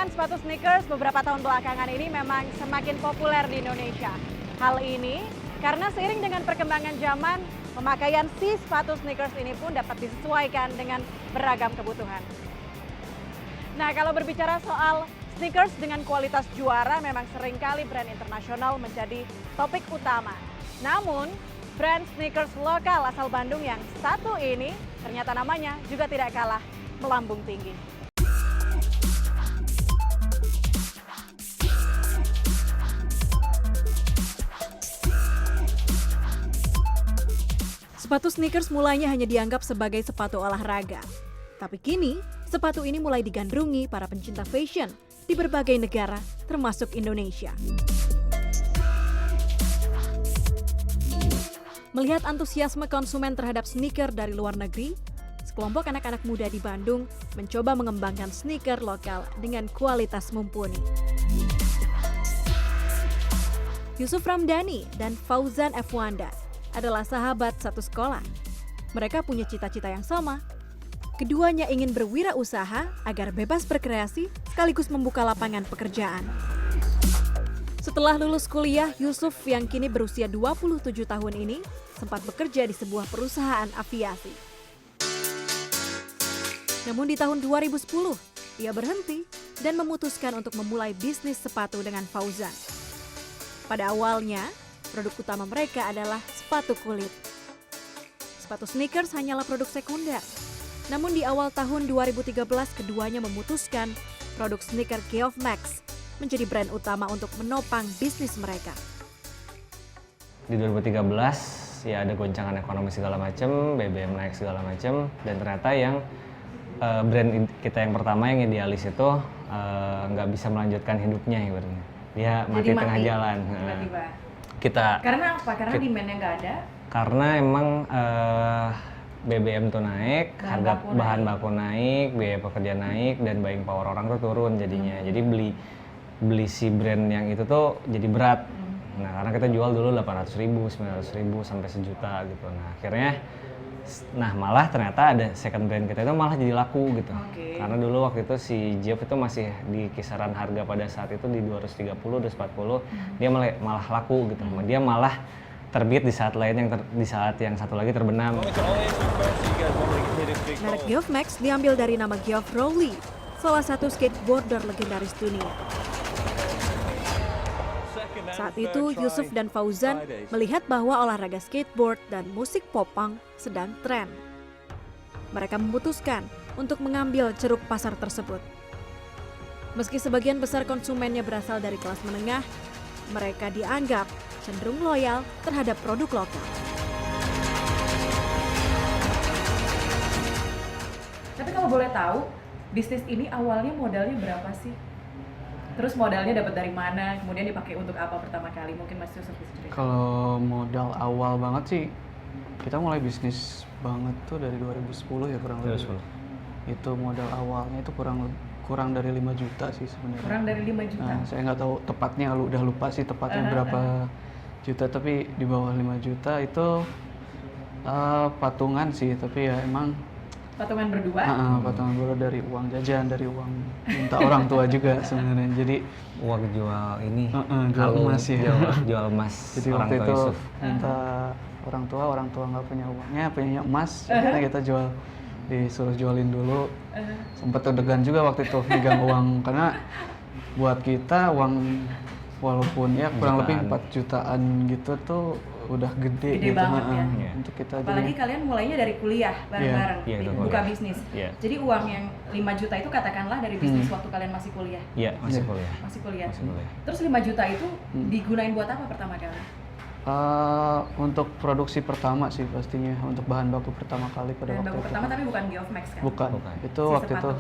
Tren sepatu sneakers beberapa tahun belakangan ini memang semakin populer di Indonesia. Hal ini karena seiring dengan perkembangan zaman, pemakaian si sepatu sneakers ini pun dapat disesuaikan dengan beragam kebutuhan. Nah, kalau berbicara soal sneakers dengan kualitas juara, memang seringkali brand internasional menjadi topik utama. Namun, brand sneakers lokal asal Bandung yang satu ini ternyata namanya juga tidak kalah melambung tinggi. Sepatu sneakers mulanya hanya dianggap sebagai sepatu olahraga. Tapi kini, sepatu ini mulai digandrungi para pencinta fashion di berbagai negara, termasuk Indonesia. Melihat antusiasme konsumen terhadap sneaker dari luar negeri, sekelompok anak-anak muda di Bandung mencoba mengembangkan sneaker lokal dengan kualitas mumpuni. Yusuf Ramdhani dan Fauzan Efwanda adalah sahabat satu sekolah. Mereka punya cita-cita yang sama. Keduanya ingin berwirausaha agar bebas berkreasi sekaligus membuka lapangan pekerjaan. Setelah lulus kuliah, Yusuf yang kini berusia 27 tahun ini sempat bekerja di sebuah perusahaan aviasi. Namun di tahun 2010, ia berhenti dan memutuskan untuk memulai bisnis sepatu dengan Fauzan. Pada awalnya, produk utama mereka adalah sepatu kulit. Sepatu sneakers hanyalah produk sekunder. Namun di awal tahun 2013 keduanya memutuskan produk sneaker Geoff Max menjadi brand utama untuk menopang bisnis mereka. Di 2013 ya ada goncangan ekonomi segala macam, BBM naik segala macam, dan ternyata yang brand kita yang pertama yang idealis itu nggak bisa melanjutkan hidupnya ibaratnya. Dia mati tengah jalan. Karena apa? Karena demand-nya nggak ada? Karena emang BBM tuh naik, harga bahan baku naik, biaya pekerja naik, dan buying power orang tuh turun jadinya. Jadi beli si brand yang itu tuh jadi berat. Nah, karena kita jual dulu 800.000, 900.000 sampai 1 juta gitu. Nah, akhirnya malah ternyata ada second brand kita itu malah jadi laku gitu. Karena dulu waktu itu si Geoff itu masih di kisaran harga pada saat itu di 230, 240, dia malah laku gitu. Dia malah terbit di saat lain di saat yang satu lagi terbenam. Merek Geoff Max diambil dari nama Geoff Rowley, salah satu skateboarder legendaris dunia. Saat itu, Yusuf dan Fauzan melihat bahwa olahraga skateboard dan musik popang sedang tren. Mereka memutuskan untuk mengambil ceruk pasar tersebut. Meski sebagian besar konsumennya berasal dari kelas menengah, mereka dianggap cenderung loyal terhadap produk lokal. Tapi kalau boleh tahu, bisnis ini awalnya modalnya berapa sih? Terus modalnya dapat dari mana? Kemudian dipakai untuk apa pertama kali? Mungkin Mas Yusuf bisa cerita. Kalau modal awal banget sih, kita mulai bisnis banget tuh dari 2010 ya kurang lebih. 2010. Itu modal awalnya itu kurang dari 5 juta sih sebenarnya. Kurang dari 5 juta? Nah, saya nggak tahu tepatnya, udah lupa sih tepatnya berapa juta, tapi di bawah 5 juta itu patungan sih, tapi ya emang patungan berdua? Patungan berdua dari uang jajan, dari uang minta orang tua juga sebenarnya. Jadi uang jual ini, jual emas ya. Jual emas. Jadi orang waktu tua itu Yusuf minta orang tua nggak punya uangnya, punya emas, akhirnya kita disuruh jualin dulu. Sempet deg-degan juga waktu itu megang uang, karena buat kita uang walaupun ya kurang lebih 4 jutaan gitu tuh udah gede gitu banget ya. Untuk kita. Apalagi kalian mulainya dari kuliah bareng-bareng, buka bisnis. Jadi uang yang 5 juta itu katakanlah dari bisnis waktu kalian masih kuliah. Iya, masih kuliah. Masih kuliah. Terus 5 juta itu digunain buat apa pertama kali? Untuk produksi pertama sih pastinya, untuk bahan baku pertama kali pada waktu itu. Bahan baku pertama tapi bukan Geoff Max kan? Bukan. Itu waktu itu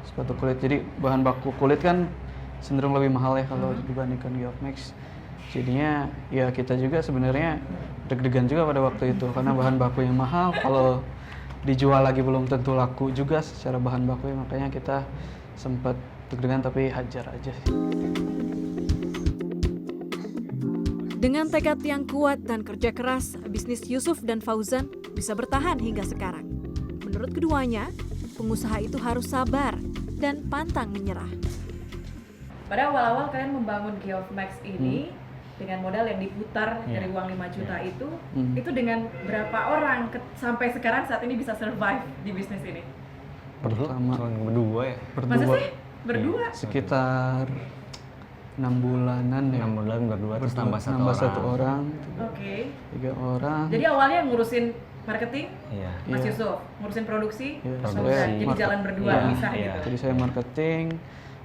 sepatu kulit. Jadi bahan baku kulit kan cenderung lebih mahal ya kalau dibandingkan Geoff Max. Jadinya ya kita juga sebenarnya deg-degan juga pada waktu itu, karena bahan baku yang mahal, kalau dijual lagi belum tentu laku juga secara bahan baku, makanya kita sempat deg-degan tapi hajar aja sih. Dengan tekad yang kuat dan kerja keras, bisnis Yusuf dan Fauzan bisa bertahan hingga sekarang. Menurut keduanya, pengusaha itu harus sabar dan pantang menyerah. Pada awal-awal kalian membangun Geoff Max ini dengan modal yang diputar Iya. dari uang 5 juta Iya. itu dengan berapa orang sampai sekarang saat ini bisa survive di bisnis ini? Pertama Cuma berdua ya. Masa berdua sih? Berdua? sekitar 6 bulanan ya. 6 bulan berdua terus tambah satu nambah orang. 1 orang, Oke. 3 orang. Jadi awalnya ngurusin marketing, Iya. Mas Iya. Yusuf, ngurusin produksi, Iya, Mas produksi. Fauzan. Jadi Market- jalan berdua Iya, bisa iya. gitu. Jadi saya marketing,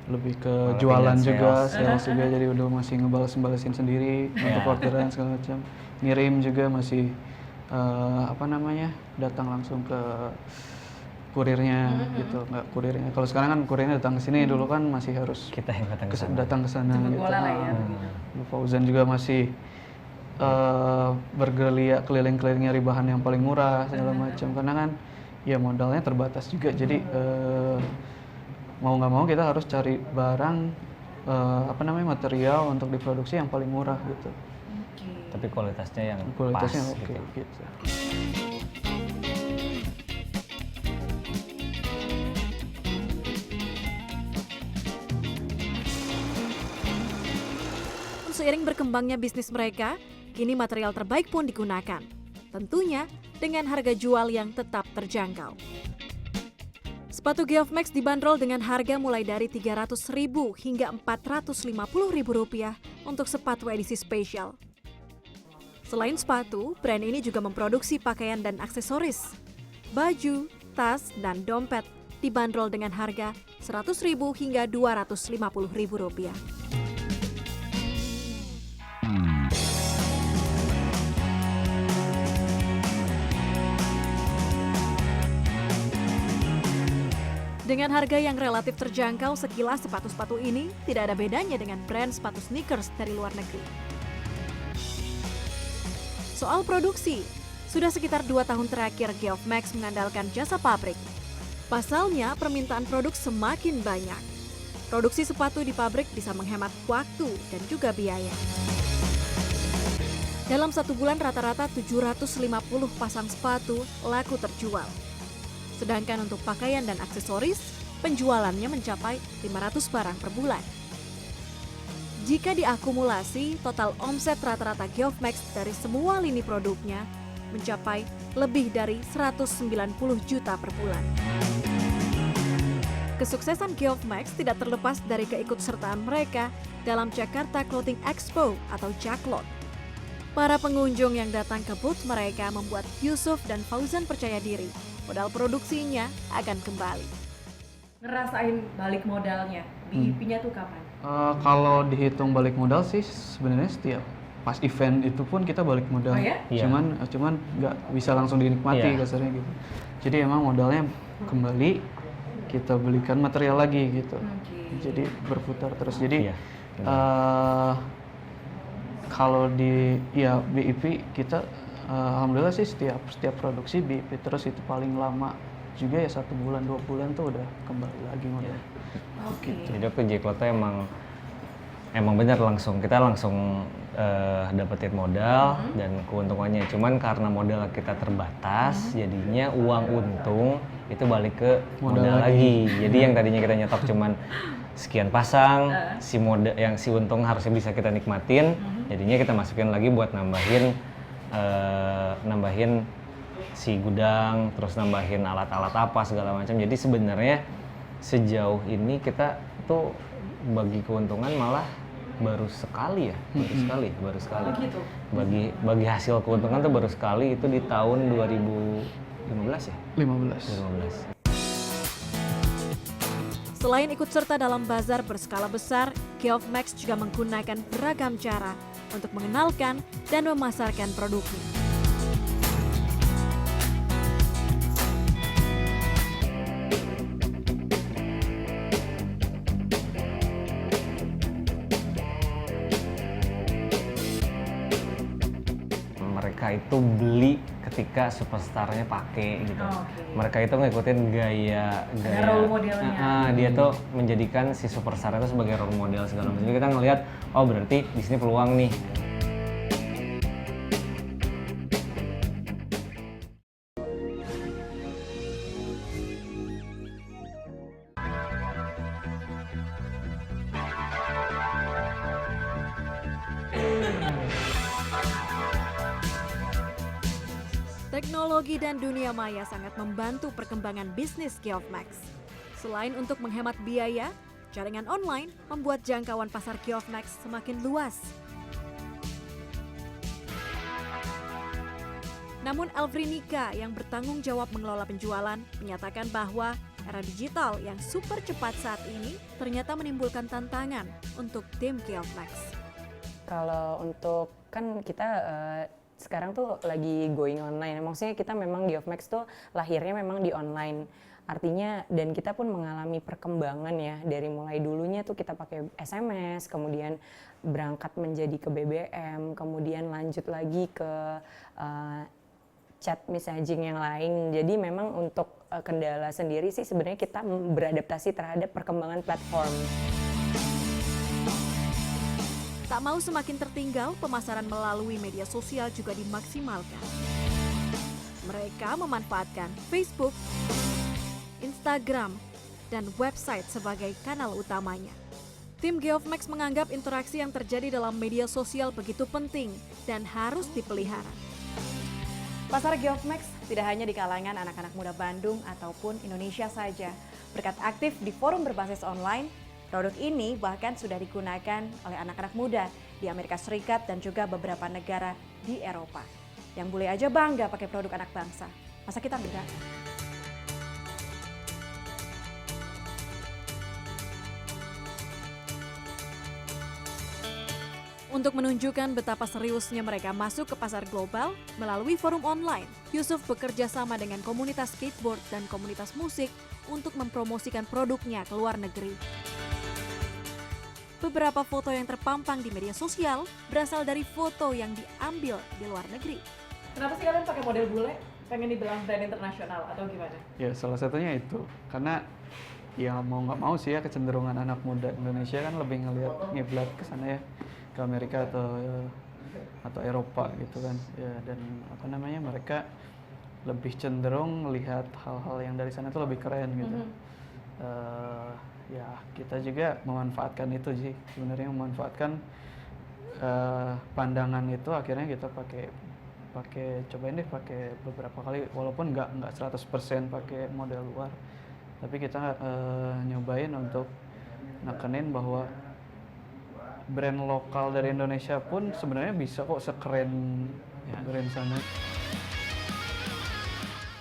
lebih ke Marketing jualan dan juga, sales. sales juga, jadi udah masih ngebales-balesin sendiri untuk Iya. orderan segala macam. Ngirim juga masih datang langsung ke kurirnya gitu, nggak kurirnya. Kalau sekarang kan kurirnya datang ke sini, dulu kan masih harus Kita yang datang ke sana. datang ke sana Jemput gitu. bola lah ya. Fauzan juga masih bergerilya keliling-keliling nyari bahan yang paling murah segala macam, karena kan ya modalnya terbatas juga, jadi mau nggak mau kita harus cari barang material untuk diproduksi yang paling murah gitu, Oke. Tapi kualitasnya yang kualitasnya pas oke gitu. gitu. Seiring berkembangnya bisnis mereka, kini material terbaik pun digunakan. Tentunya dengan harga jual yang tetap terjangkau. Sepatu Geoff Max dibanderol dengan harga mulai dari Rp300.000 hingga Rp450.000 untuk sepatu edisi spesial. Selain sepatu, brand ini juga memproduksi pakaian dan aksesoris. Baju, tas, dan dompet dibanderol dengan harga Rp100.000 hingga Rp250.000. Dengan harga yang relatif terjangkau, sekilas sepatu-sepatu ini tidak ada bedanya dengan brand sepatu sneakers dari luar negeri. Soal produksi, sudah sekitar 2 tahun terakhir Geoff Max mengandalkan jasa pabrik. Pasalnya, permintaan produk semakin banyak. Produksi sepatu di pabrik bisa menghemat waktu dan juga biaya. Dalam 1 bulan rata-rata 750 pasang sepatu laku terjual. Sedangkan untuk pakaian dan aksesoris, penjualannya mencapai 500 barang per bulan. Jika diakumulasi, total omset rata-rata Geoff Max dari semua lini produknya mencapai lebih dari 190 juta per bulan. Kesuksesan Geoff Max tidak terlepas dari keikutsertaan mereka dalam Jakarta Clothing Expo atau JACLOT. Para pengunjung yang datang ke booth mereka membuat Yusuf dan Fauzan percaya diri modal produksinya akan kembali. Ngerasain balik modalnya, BIP-nya tuh kapan? Kalau dihitung balik modal sih sebenarnya setiap pas event itu pun kita balik modal. Oh ya? Iya. Cuman nggak bisa langsung dinikmati Iya. kasarnya gitu. Jadi emang modalnya kembali kita belikan material lagi gitu. Oke. Jadi berputar terus. Jadi Iya. kalau di BIP kita alhamdulillah sih setiap produksi BIP terus, itu paling lama juga ya 1 bulan 2 bulan tuh udah kembali lagi modal. Oke. Jadi waktu JACLOT tuh emang benar kita langsung dapetin modal dan keuntungannya. Cuman karena modal kita terbatas, jadinya uang untung itu balik ke modal lagi. Jadi yang tadinya kita nyetok cuman sekian pasang, si untung harusnya bisa kita nikmatin, jadinya kita masukin lagi buat nambahin si gudang, terus nambahin alat-alat apa segala macam. Jadi sebenarnya sejauh ini kita tuh bagi keuntungan malah baru sekali ya, baru sekali. Oh gitu. Bagi hasil keuntungan tuh baru sekali, itu di tahun 2015 ya? 15. 2015. Selain ikut serta dalam bazar berskala besar, Geoff Max juga menggunakan beragam cara untuk mengenalkan dan memasarkan produknya. Mereka itu beli ketika superstarnya pakai gitu. Oke. Mereka itu ngikutin gaya role modelnya. dia tuh menjadikan si superstar itu sebagai role model segala macam. Jadi kita ngelihat, oh berarti di sini peluang nih. Teknologi dan dunia maya sangat membantu perkembangan bisnis Geoff Max. Selain untuk menghemat biaya, jaringan online membuat jangkauan pasar Geoff Max semakin luas. Namun Elvrinika yang bertanggung jawab mengelola penjualan menyatakan bahwa era digital yang super cepat saat ini ternyata menimbulkan tantangan untuk tim Geoff Max. Kalau untuk kan kita sekarang tuh lagi going online, maksudnya kita memang Geoff Max tuh lahirnya memang di online. Artinya dan kita pun mengalami perkembangan ya, dari mulai dulunya tuh kita pakai SMS, kemudian berangkat menjadi ke BBM, kemudian lanjut lagi ke chat messaging yang lain. Jadi memang untuk kendala sendiri sih sebenarnya kita beradaptasi terhadap perkembangan platform. Tak mau semakin tertinggal, pemasaran melalui media sosial juga dimaksimalkan. Mereka memanfaatkan Facebook, Instagram, dan website sebagai kanal utamanya. Tim Geoff Max menganggap interaksi yang terjadi dalam media sosial begitu penting dan harus dipelihara. Pasar Geoff Max tidak hanya di kalangan anak-anak muda Bandung ataupun Indonesia saja. Berkat aktif di forum berbasis online, produk ini bahkan sudah digunakan oleh anak-anak muda di Amerika Serikat dan juga beberapa negara di Eropa. Yang boleh aja bangga pakai produk anak bangsa. Masa kita enggak? Untuk menunjukkan betapa seriusnya mereka masuk ke pasar global melalui forum online, Yusuf bekerja sama dengan komunitas skateboard dan komunitas musik untuk mempromosikan produknya ke luar negeri. Beberapa foto yang terpampang di media sosial berasal dari foto yang diambil di luar negeri. Kenapa sih kalian pakai model bule? Pengen dibilang brand internasional atau gimana? Ya salah satunya itu, karena ya mau nggak mau sih ya kecenderungan anak muda Indonesia kan lebih ngiblat ke sana ya, ke Amerika atau Eropa gitu kan ya, dan apa namanya mereka lebih cenderung melihat hal-hal yang dari sana tuh lebih keren gitu. Ya kita juga memanfaatkan itu sih sebenarnya, memanfaatkan pandangan itu, akhirnya kita cobain deh pakai beberapa kali, walaupun nggak 100% pakai model luar, tapi kita nyobain untuk nekenin bahwa brand lokal dari Indonesia pun sebenarnya bisa kok sekeren brand sana.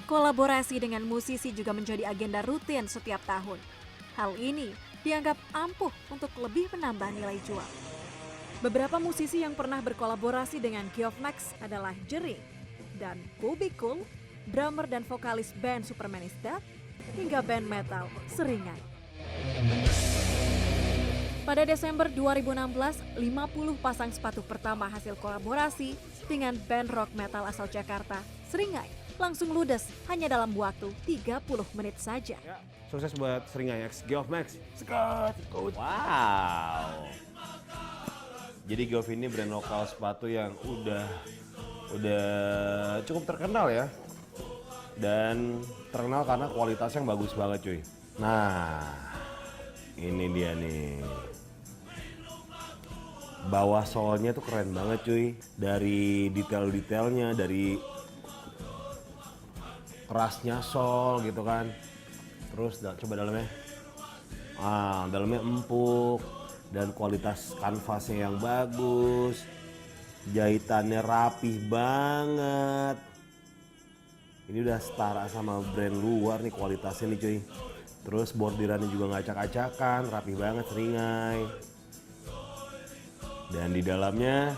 Kolaborasi dengan musisi juga menjadi agenda rutin setiap tahun. Hal ini dianggap ampuh untuk lebih menambah nilai jual. Beberapa musisi yang pernah berkolaborasi dengan Geoff Max adalah Jering dan Bobby Cool, drummer dan vokalis band Superman is Dead, hingga band metal Seringai. Pada Desember 2016, 50 pasang sepatu pertama hasil kolaborasi dengan band rock metal asal Jakarta, Seringai, langsung ludes hanya dalam waktu 30 menit saja. Ya, sukses buat Seringai X Geoff Max. Sekut. Wow. Jadi Geoff ini brand lokal sepatu yang udah cukup terkenal ya. Dan terkenal karena kualitas yang bagus banget cuy. Nah, ini dia nih. Bawah solnya tuh keren banget cuy. Dari detail-detailnya, dari kerasnya sol gitu kan. Terus coba dalamnya. Dalamnya empuk dan kualitas kanvasnya yang bagus. Jahitannya rapih banget. Ini udah setara sama brand luar nih kualitasnya nih cuy. Terus bordirannya juga nggak acak-acakan, rapih banget Seringai. Dan di dalamnya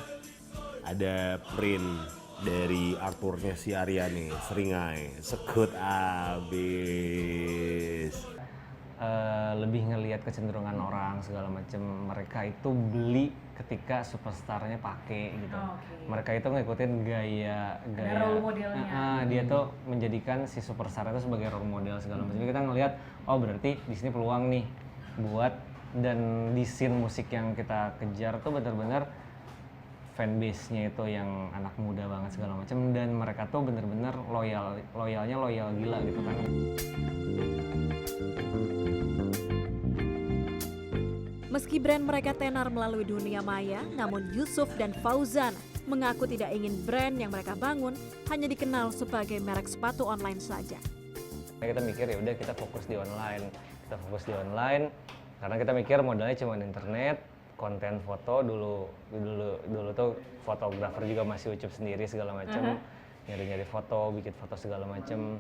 ada print dari artworknya si Arya nih, Seringai, sekut abis. Lebih ngelihat kecenderungan orang segala macam, mereka itu beli ketika superstarnya pakai gitu. Mereka itu ngikutin gaya role modelnya. Dia tuh menjadikan si superstar itu sebagai role model segala macam. Jadi kita ngelihat, oh berarti di sini peluang nih buat, dan di scene musik yang kita kejar tuh benar-benar fanbase-nya itu yang anak muda banget segala macam, dan mereka tuh bener-bener loyalnya loyal gila gitu kan. Meski brand mereka tenar melalui dunia maya, namun Yusuf dan Fauzan mengaku tidak ingin brand yang mereka bangun hanya dikenal sebagai merek sepatu online saja. Kita mikir ya udah kita fokus di online. Kita fokus di online karena kita mikir modalnya cuma internet, konten foto dulu tuh fotografer juga masih ucup sendiri segala macam. Nyari-nyari foto, bikin foto segala macam.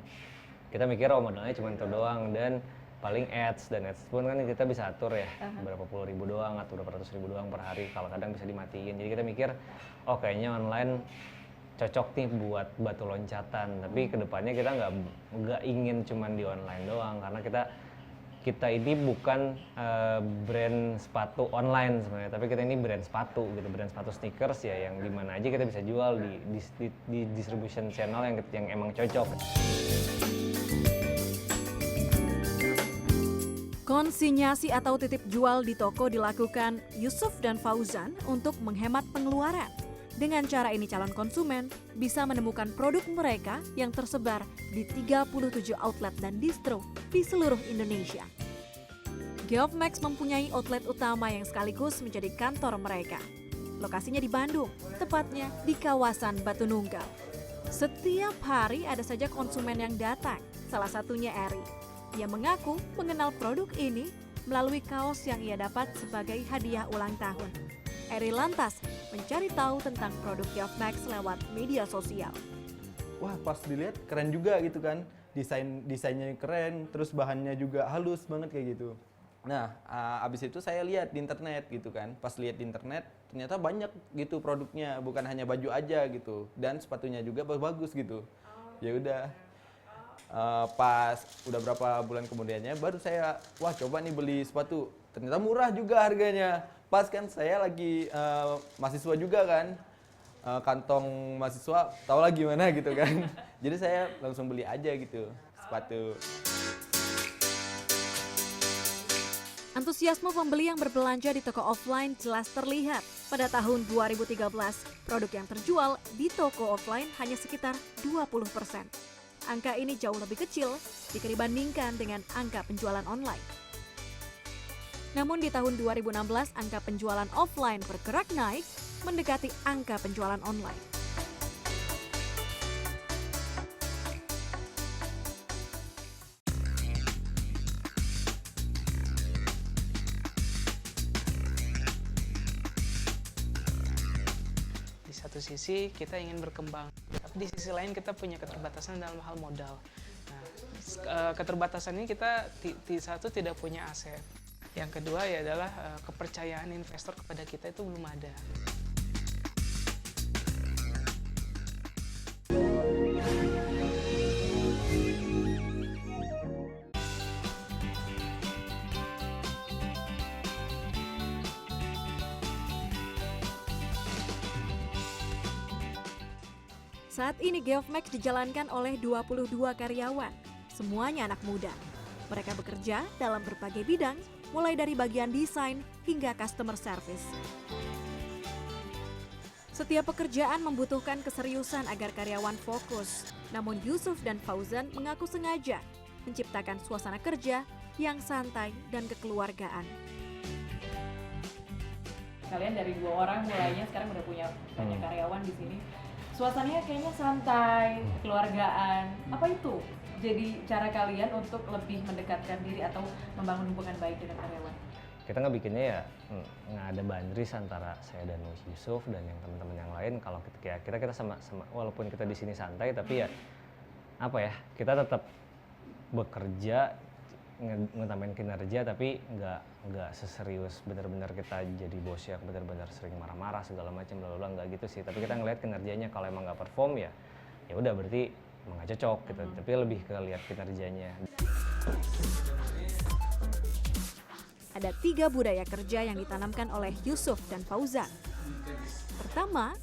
Kita mikir modalnya cuma itu doang dan paling ads pun kan kita bisa atur ya berapa puluh ribu doang atau berapa ratus ribu doang per hari, kalau kadang bisa dimatiin. Jadi kita mikir kayaknya online cocok nih buat batu loncatan, tapi kedepannya kita nggak ingin cuman di online doang karena kita ini bukan brand sepatu online sebenarnya, tapi kita ini brand sepatu gitu, brand sepatu sneakers ya yang dimana aja kita bisa jual di distribution channel yang emang cocok. Konsinyasi atau titip jual di toko dilakukan Yusuf dan Fauzan untuk menghemat pengeluaran. Dengan cara ini calon konsumen bisa menemukan produk mereka yang tersebar di 37 outlet dan distro di seluruh Indonesia. Geoff Max mempunyai outlet utama yang sekaligus menjadi kantor mereka. Lokasinya di Bandung, tepatnya di kawasan Batu Nunggal. Setiap hari ada saja konsumen yang datang, salah satunya Eri. Ia mengaku mengenal produk ini melalui kaos yang ia dapat sebagai hadiah ulang tahun. Eri lantas mencari tahu tentang produk Geoff Max lewat media sosial. Wah, pas dilihat keren juga gitu kan. Desainnya keren, terus bahannya juga halus banget kayak gitu. Nah, abis itu saya lihat di internet gitu kan. Pas lihat di internet, ternyata banyak gitu produknya, bukan hanya baju aja gitu. Dan sepatunya juga bagus gitu. Ya udah. Pas udah berapa bulan kemudiannya baru saya coba nih beli sepatu, ternyata murah juga harganya. Pas kan saya lagi mahasiswa juga kan, kantong mahasiswa tahu lah gimana gitu kan. Jadi saya langsung beli aja gitu sepatu. Antusiasme pembeli yang berbelanja di toko offline jelas terlihat. Pada tahun 2013, produk yang terjual di toko offline hanya sekitar 20%. Angka ini jauh lebih kecil jika dibandingkan dengan angka penjualan online. Namun di tahun 2016, angka penjualan offline bergerak naik mendekati angka penjualan online. Di satu sisi kita ingin berkembang, tapi di sisi lain kita punya keterbatasan dalam hal modal. Nah, keterbatasan ini kita satu tidak punya aset. Yang kedua ya adalah kepercayaan investor kepada kita itu belum ada. Saat ini Geoff Max dijalankan oleh 22 karyawan, semuanya anak muda. Mereka bekerja dalam berbagai bidang, mulai dari bagian desain hingga customer service. Setiap pekerjaan membutuhkan keseriusan agar karyawan fokus. Namun Yusuf dan Fauzan mengaku sengaja menciptakan suasana kerja yang santai dan kekeluargaan. Kalian dari 2 orang mulainya sekarang udah punya banyak karyawan di sini. Suasananya kayaknya santai, kekeluargaan. Apa itu jadi cara kalian untuk lebih mendekatkan diri atau membangun hubungan baik dengan karyawan? Kita nggak bikinnya ya nggak ada boundaries antara saya dan Yusuf dan yang teman-teman yang lain. Kalau kita sama walaupun kita di sini santai, tapi ya kita tetap bekerja, ngetambahin kinerja, tapi nggak seserius benar-benar kita jadi bos yang benar-benar sering marah-marah segala macam bla nggak gitu sih. Tapi kita ngelihat kinerjanya, kalau emang nggak perform ya udah berarti emang nggak cocok gitu. Tapi lebih ke lihat kinerjanya. Ada 3 budaya kerja yang ditanamkan oleh Yusuf dan Fauzan. Pertama,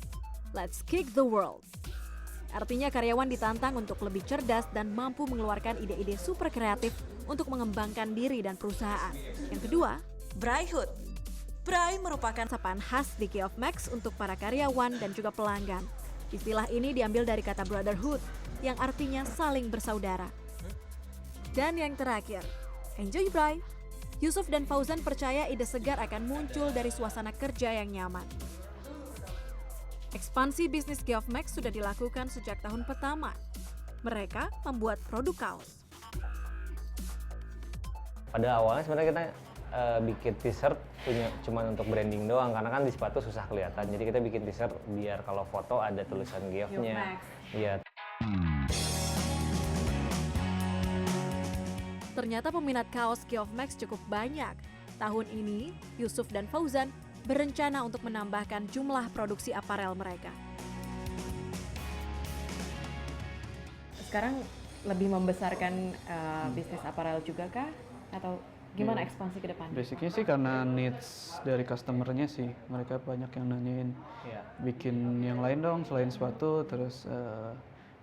let's kick the world. Artinya karyawan ditantang untuk lebih cerdas dan mampu mengeluarkan ide-ide super kreatif untuk mengembangkan diri dan perusahaan. Yang kedua, Brotherhood. Bray merupakan sapaan khas di Geoff Max untuk para karyawan dan juga pelanggan. Istilah ini diambil dari kata brotherhood yang artinya saling bersaudara. Dan yang terakhir, enjoy Bray. Yusuf dan Fauzan percaya ide segar akan muncul dari suasana kerja yang nyaman. Ekspansi bisnis Geofmax sudah dilakukan sejak tahun pertama. Mereka membuat produk kaos. Pada awalnya sebenarnya kita bikin t-shirt cuma untuk branding doang, karena kan di sepatu susah kelihatan. Jadi kita bikin t-shirt biar kalau foto ada tulisan Geofnya. Iya. Ternyata peminat kaos Geofmax cukup banyak. Tahun ini, Yusuf dan Fauzan berencana untuk menambahkan jumlah produksi aparel mereka. Sekarang lebih membesarkan bisnis aparel juga kah? Atau gimana ekspansi ke depan? Basicnya sih karena needs dari customernya sih, mereka banyak yang nanyain bikin yang lain dong selain sepatu, terus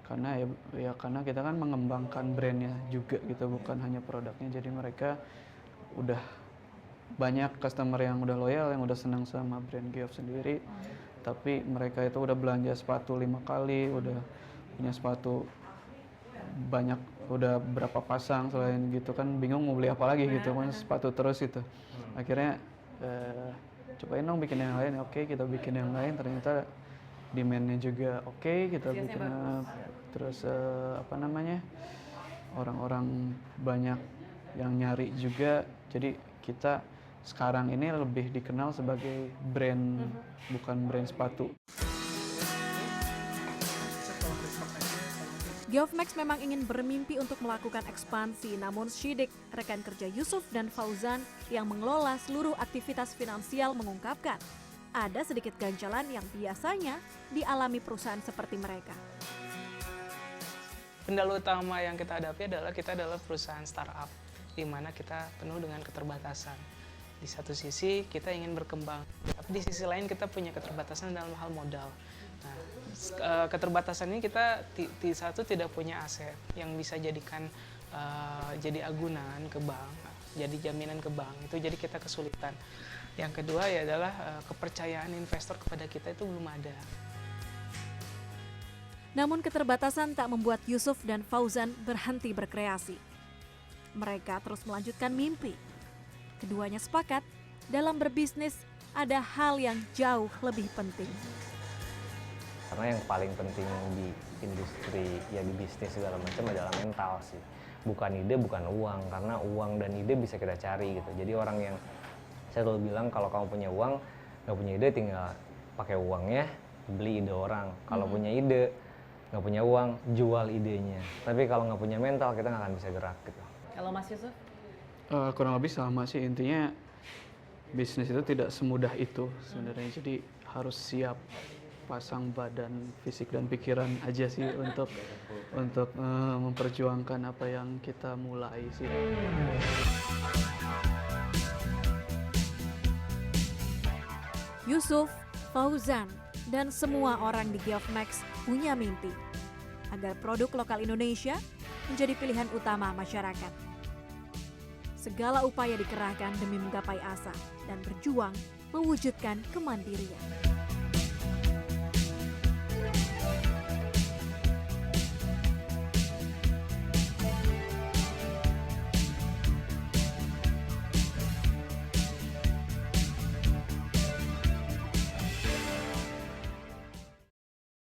karena karena kita kan mengembangkan brandnya juga gitu, bukan hanya produknya. Jadi mereka udah banyak customer yang udah loyal, yang udah senang sama brand Geof sendiri, tapi mereka itu udah belanja sepatu 5 kali, udah punya sepatu banyak, udah berapa pasang, selain gitu kan bingung mau beli apa lagi gitu kan, sepatu terus itu. Akhirnya cobain dong bikin yang lain. Oke, kita bikin yang lain, ternyata demand-nya juga oke, kita bikin terus orang-orang banyak yang nyari juga. Jadi kita sekarang ini lebih dikenal sebagai brand, bukan brand sepatu. Geofmax memang ingin bermimpi untuk melakukan ekspansi, namun Syidik, rekan kerja Yusuf dan Fauzan yang mengelola seluruh aktivitas finansial mengungkapkan ada sedikit ganjalan yang biasanya dialami perusahaan seperti mereka. Kendala utama yang kita hadapi adalah kita adalah perusahaan startup, di mana kita penuh dengan keterbatasan. Di satu sisi kita ingin berkembang, tapi di sisi lain kita punya keterbatasan dalam hal modal. Nah, keterbatasan ini kita satu tidak punya aset yang bisa jadikan jadi agunan ke bank, jadi jaminan ke bank. Itu jadi kita kesulitan. Yang kedua ya adalah kepercayaan investor kepada kita itu belum ada. Namun keterbatasan tak membuat Yusuf dan Fauzan berhenti berkreasi. Mereka terus melanjutkan mimpi. Keduanya sepakat, dalam berbisnis ada hal yang jauh lebih penting. Karena yang paling penting di industri, ya di bisnis segala macam adalah mental sih. Bukan ide, bukan uang. Karena uang dan ide bisa kita cari gitu. Jadi orang yang, saya selalu bilang kalau kamu punya uang, nggak punya ide tinggal pakai uangnya, beli ide orang. Kalau punya ide, nggak punya uang, jual idenya. Tapi kalau nggak punya mental, kita nggak akan bisa gerak gitu. Kalau Mas Yusuf? Kurang lebih sama sih, intinya bisnis itu tidak semudah itu sebenarnya. Jadi harus siap pasang badan, fisik dan pikiran aja sih untuk memperjuangkan apa yang kita mulai sih. Yusuf, Fauzan, dan semua orang di Geofmax punya mimpi agar produk lokal Indonesia menjadi pilihan utama masyarakat. Segala upaya dikerahkan demi menggapai asa dan berjuang mewujudkan kemandirian.